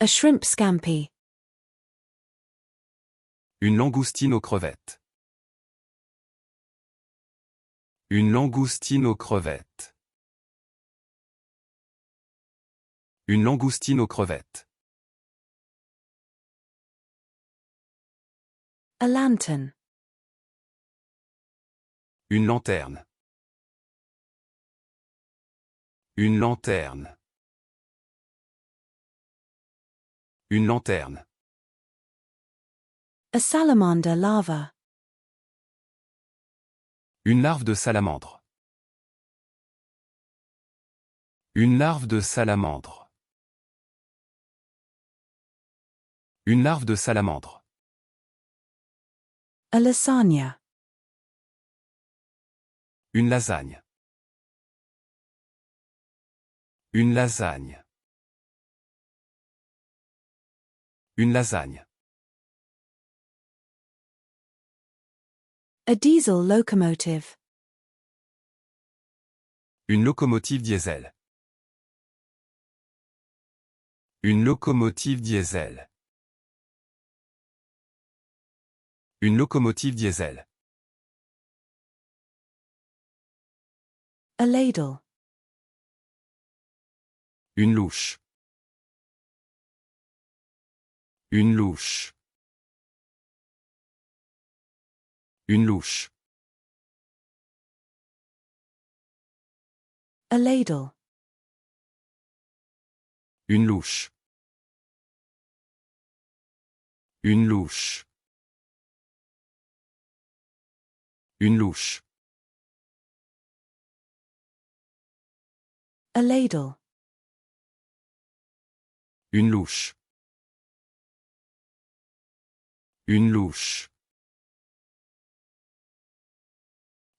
A shrimp scampi. Une langoustine aux crevettes. Une langoustine aux crevettes. Une langoustine aux crevettes. A lantern. Une lanterne. Une lanterne. Une lanterne. A salamander larva. Une larve de salamandre. Une larve de salamandre. Une larve de salamandre. A lasagna. Une lasagne. Une lasagne. Une lasagne. A diesel locomotive. Une locomotive diesel. Une locomotive diesel. Une locomotive diesel. A ladle. Une louche. Une louche. Une louche. A ladle. Une louche. Une louche. Une louche. A ladle. Une louche. Une louche.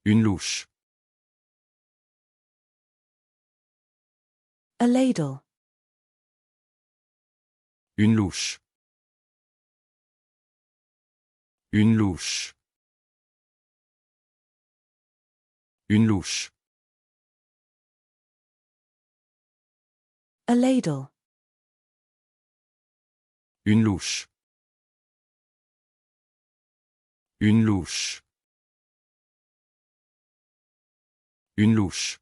Une louche. A ladle. Une louche. Une louche. Une louche. A ladle. Une louche. Une louche. Une louche.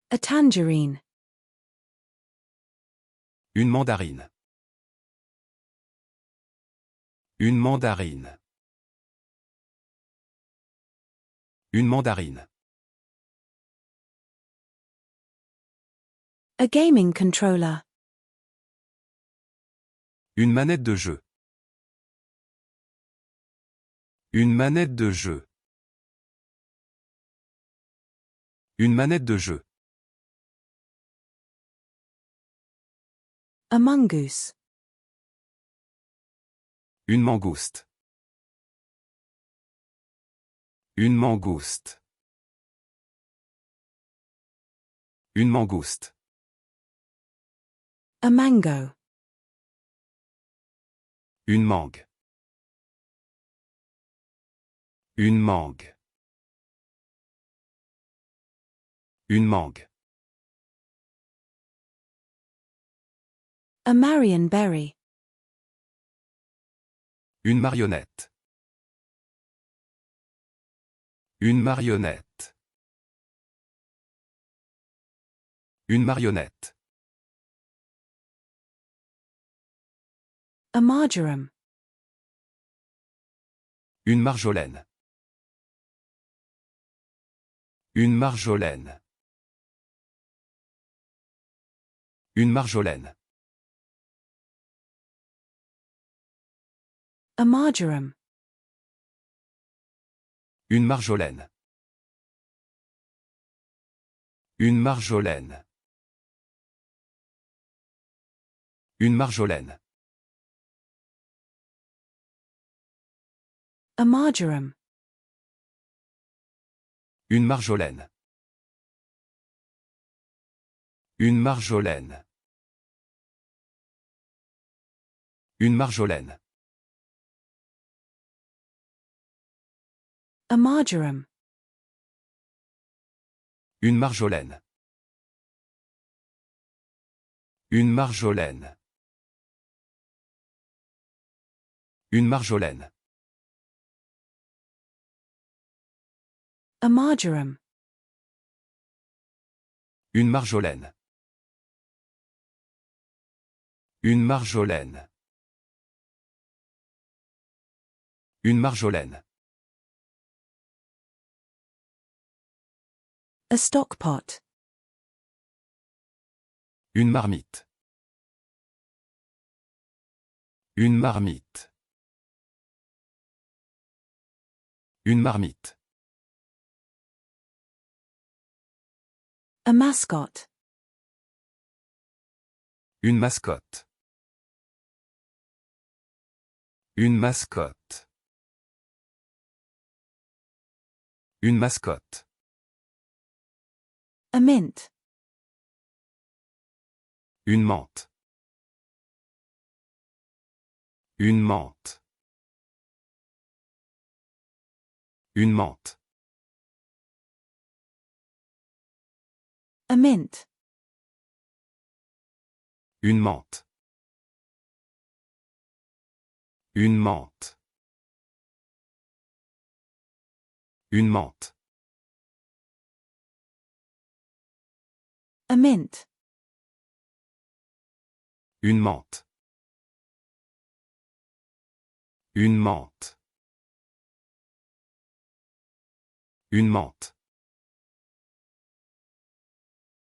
A tangerine. Une mandarine. Une mandarine. Une mandarine. A gaming controller. Une manette de jeu. Une manette de jeu. Une manette de jeu. A mongoose. Une mangouste. Une mangouste. Une mangouste. A mango. Une mangue. Une mangue. Une mangue. A marionberry. Une marionnette. Une marionnette. Une marionnette. A marjoram. Une marjolaine. Une marjolaine. Une marjolaine. A marjoram. Une marjolaine. Une marjolaine. Une marjolaine. A marjoram. Une marjolaine. Une marjolaine. Une marjolaine. A marjoram. Une marjolaine. Une marjolaine. Une marjolaine. A marjoram. Une marjolaine. Une marjolaine. Une marjolaine. A stockpot. Une marmite. Une marmite. Une marmite. A mascot. Une mascotte. Une mascotte. Une mascotte. A mint. Une menthe. Une menthe. Une menthe. A mint. Une menthe. Une menthe. Une menthe. A mint. Une menthe. Une menthe. Une menthe.